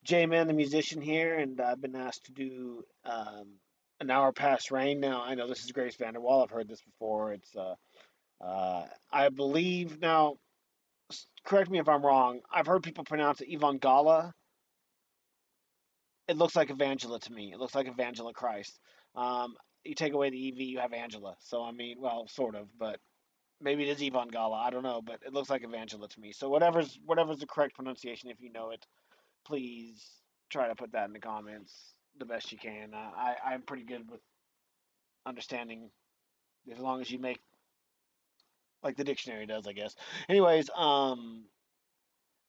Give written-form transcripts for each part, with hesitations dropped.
J-Man, the musician here, and I've been asked to do an hour past rain. Now, I know this is Grace Vanderwaal. I've heard this before. I believe, now, correct me if I'm wrong, I've heard people pronounce it Evangala. It looks like Evangela to me. It looks like Evangela Christ. Um, you take away the EV, you have Angela. So, I mean, well, sort of, but maybe it is Evangala. I don't know, but it looks like Evangela to me. So, whatever's the correct pronunciation, if you know it, please try to put that in the comments the best you can. I'm pretty good with understanding as long as you make like the dictionary does, I guess. Anyways,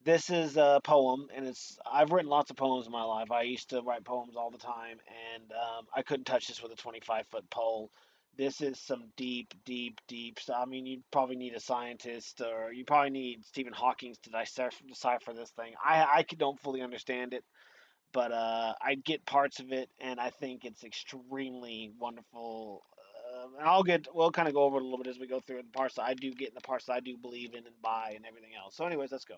this is a poem, and I've written lots of poems in my life. I used to write poems all the time, and I couldn't touch this with a 25-foot pole. This is some deep, deep, deep stuff. I mean, you probably need a scientist, or you probably need Stephen Hawking to decipher this thing. I don't fully understand it, but I get parts of it, and I think it's extremely wonderful. And we'll kind of go over it a little bit as we go through the parts that I do get and the parts that I do believe in and buy and everything else. So, anyways, let's go.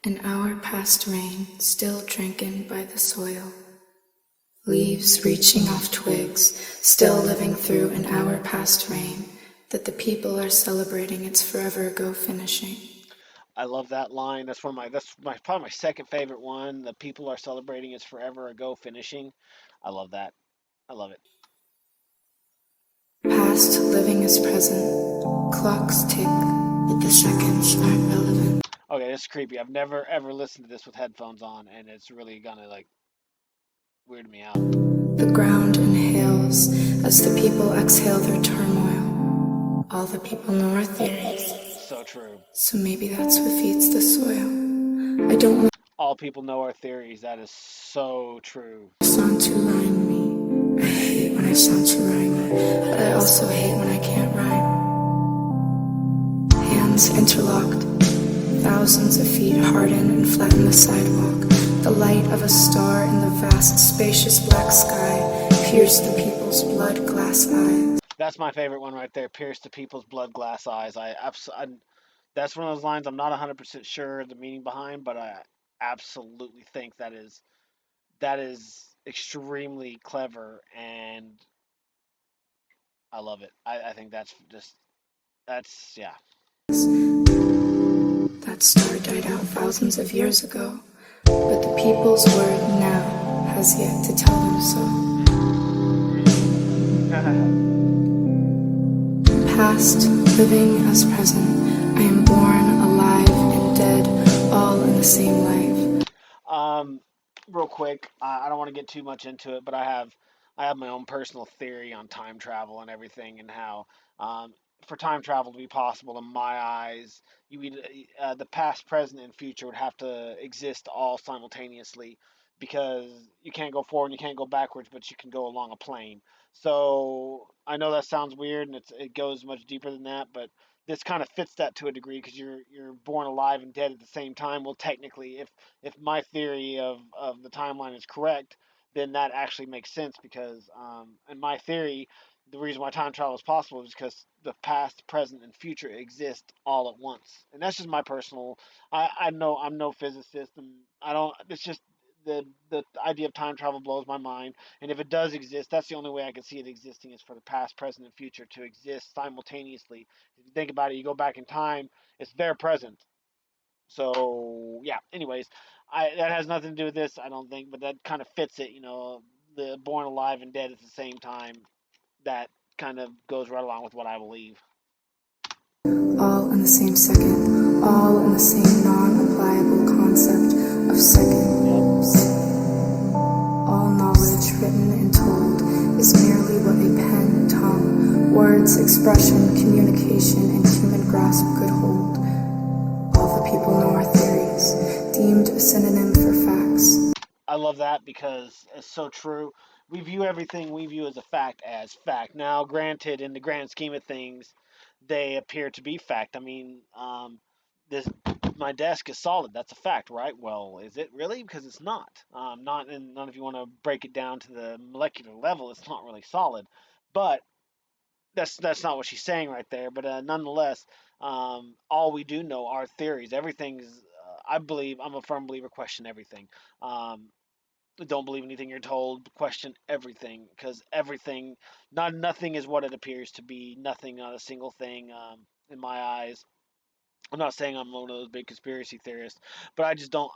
An hour past rain, still drinking by the soil. Leaves reaching off twigs, still living through an hour past rain, that the people are celebrating its forever ago finishing. I love that line. That's probably my second favorite one. The people are celebrating its forever ago finishing. I love that. I love it. Past living is present. Clocks tick, but the seconds aren't relevant. Okay, this is creepy. I've never ever listened to this with headphones on, and it's really gonna like weird me out. The ground inhales as the people exhale their turmoil. All the people know our theories, So true. so maybe that's what feeds the soil. I don't want All people know our theories. That is so true. to sound to rhyme me. I hate when I sound to rhyme me, but I also hate when I can't rhyme. Hands interlocked, thousands of feet harden and flatten the sidewalk. The light of a star in the vast, spacious black sky pierced the people's blood glass eyes. That's my favorite one right there. Pierce the people's blood glass eyes. That's one of those lines I'm not 100% sure the meaning behind, but I absolutely think that is extremely clever, and I love it. I think that's yeah. That star died out thousands of years ago, but the people's word now has yet to tell them so. Past, living as present, I am born, alive, and dead, all in the same life. um, Real quick, I don't want to get too much into it, but I have my own personal theory on time travel and everything, and how um, for time travel to be possible, in my eyes, the past, present, and future would have to exist all simultaneously, because you can't go forward and you can't go backwards, but you can go along a plane. So I know that sounds weird, and it goes much deeper than that, but this kind of fits that to a degree, because you're born alive and dead at the same time. Well, technically, if my theory of the timeline is correct, then that actually makes sense, because in my theory, the reason why time travel is possible is because the past, present, and future exist all at once. And that's just my personal. I know I'm no physicist, and I don't. It's just the idea of time travel blows my mind. And if it does exist, that's the only way I can see it existing, is for the past, present, and future to exist simultaneously. If you think about it, you go back in time, it's their present. So yeah. Anyways, I that has nothing to do with this, I don't think, but that kind of fits it. The born alive and dead at the same time. That kind of goes right along with what I believe. All in the same second, all in the same non-applicable concept of seconds. All knowledge written and told is merely what a pen, tongue, words, expression, communication, and human grasp could hold. All the people know our theories, deemed a synonym for facts. I love that because it's so true. We view everything we view as a fact as fact. Now, granted, in the grand scheme of things, they appear to be fact. I mean, this my desk is solid. That's a fact, right? Well, is it really? Because it's not. Not if you want to break it down to the molecular level, it's not really solid. But that's not what she's saying right there. But nonetheless, all we do know are theories. Everything's. I believe I'm a firm believer. Question everything. Um, don't believe anything you're told. Question everything because everything, not nothing is what it appears to be. Nothing, not a single thing. In my eyes, I'm not saying I'm one of those big conspiracy theorists, but I just don't.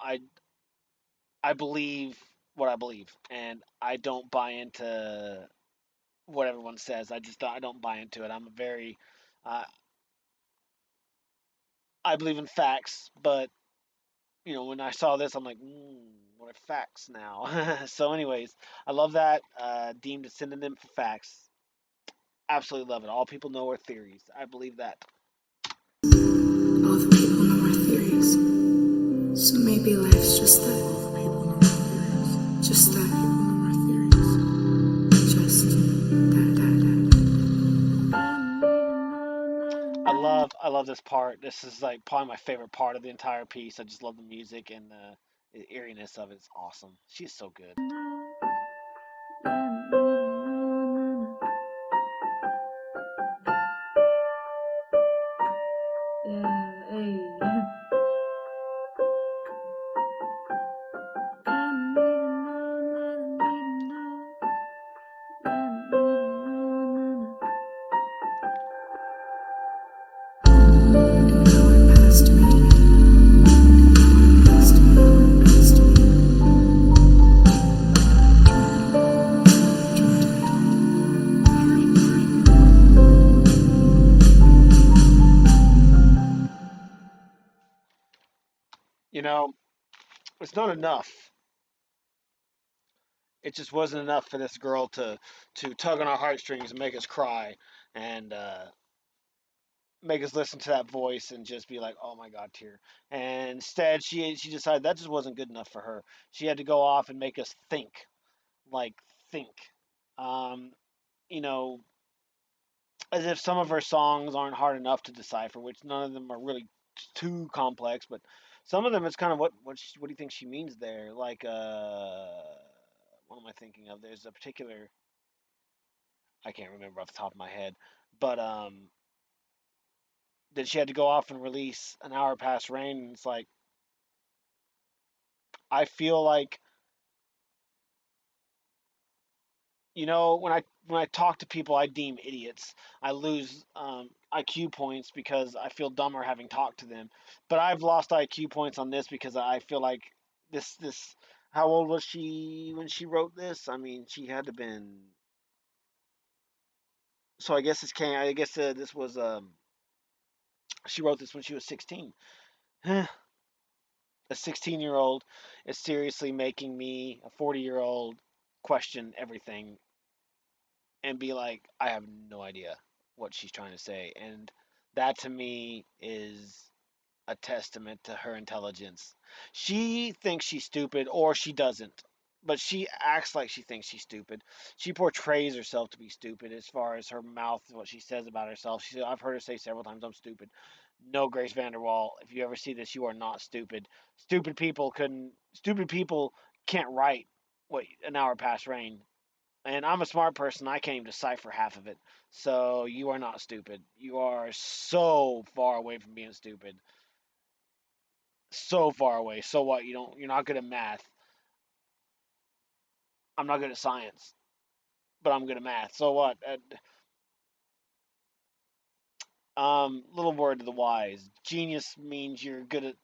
I believe what I believe, and I don't buy into what everyone says. I don't buy into it. I'm a very uh, I believe in facts, but when I saw this, I'm like, what are facts now? So, anyways, I love that. Deemed a synonym for facts. Absolutely love it. All people know are theories. I believe that. All the people know our theories. So maybe life's just that. All the people know our theories. Just that. All the people know our theories. Just I love this part. This is like probably my favorite part of the entire piece. I just love the music and the eeriness of it. It's awesome. She's so good. yeah, hey. You know, it's not enough. It just wasn't enough for this girl to tug on our heartstrings and make us cry and make us listen to that voice and just be like, oh my god, tear. And instead, she decided that just wasn't good enough for her. She had to go off and make us think, like think. Um, you know, as if some of her songs aren't hard enough to decipher, which none of them are really too complex, but some of them it's kind of what do you think she means there? Like what am I thinking of? There's a particular I can't remember off the top of my head, but that she had to go off and release an hour past rain. And it's like I feel like when I talk to people I deem idiots. I lose IQ points because I feel dumber having talked to them. But I've lost IQ points on this because I feel like this. How old was she when she wrote this? I mean, she had to been. So I guess this came. I guess this was. She wrote this when she was 16. A 16-year-old is seriously making me, a 40-year-old, question everything and be like, I have no idea what she's trying to say. And that to me is a testament to her intelligence. She thinks she's stupid or she doesn't. But she acts like she thinks she's stupid. She portrays herself to be stupid as far as her mouth, what she says about herself. I've heard her say several times, I'm stupid. No, Grace Vanderwaal, if you ever see this, you are not stupid. Stupid people can't write what an hour past rain, and I'm a smart person. I can't even decipher half of it. So you are not stupid. You are so far away from being stupid. So far away. So what? You're not good at math. I'm not good at science, but I'm good at math. So what? Little word to the wise. Genius means you're good at.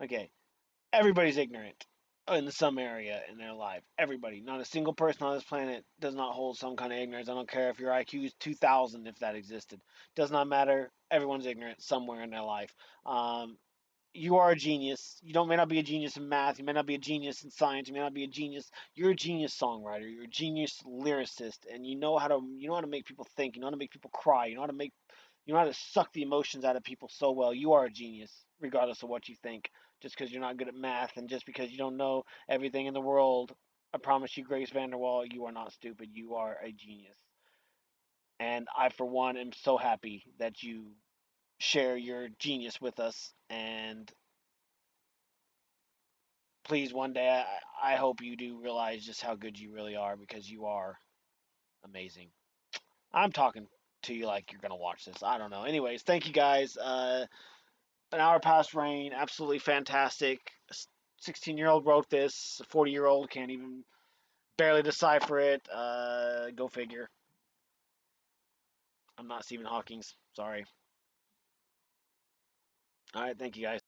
Okay, everybody's ignorant in some area in their life. Everybody. Not a single person on this planet does not hold some kind of ignorance. I don't care if your IQ is 2,000, if that existed. Does not matter. Everyone's ignorant somewhere in their life. Um, you are a genius. You don't may not be a genius in math. You may not be a genius in science. You may not be a genius. You're a genius songwriter. You're a genius lyricist, and you know how to make people think. You know how to make people cry. You know how to suck the emotions out of people so well. You are a genius, regardless of what you think. Just because you're not good at math, and just because you don't know everything in the world, I promise you, Grace Vanderwaal, you are not stupid. You are a genius, and I, for one, am so happy that you share your genius with us. And please, one day, I hope you do realize just how good you really are because you are amazing. I'm talking to you like you're gonna watch this. I don't know. Anyways, thank you guys. An hour past rain, absolutely fantastic. 16-year-old wrote this. A 40-year-old can't even barely decipher it. Go figure. I'm not Stephen Hawking's. Sorry. All right, thank you guys.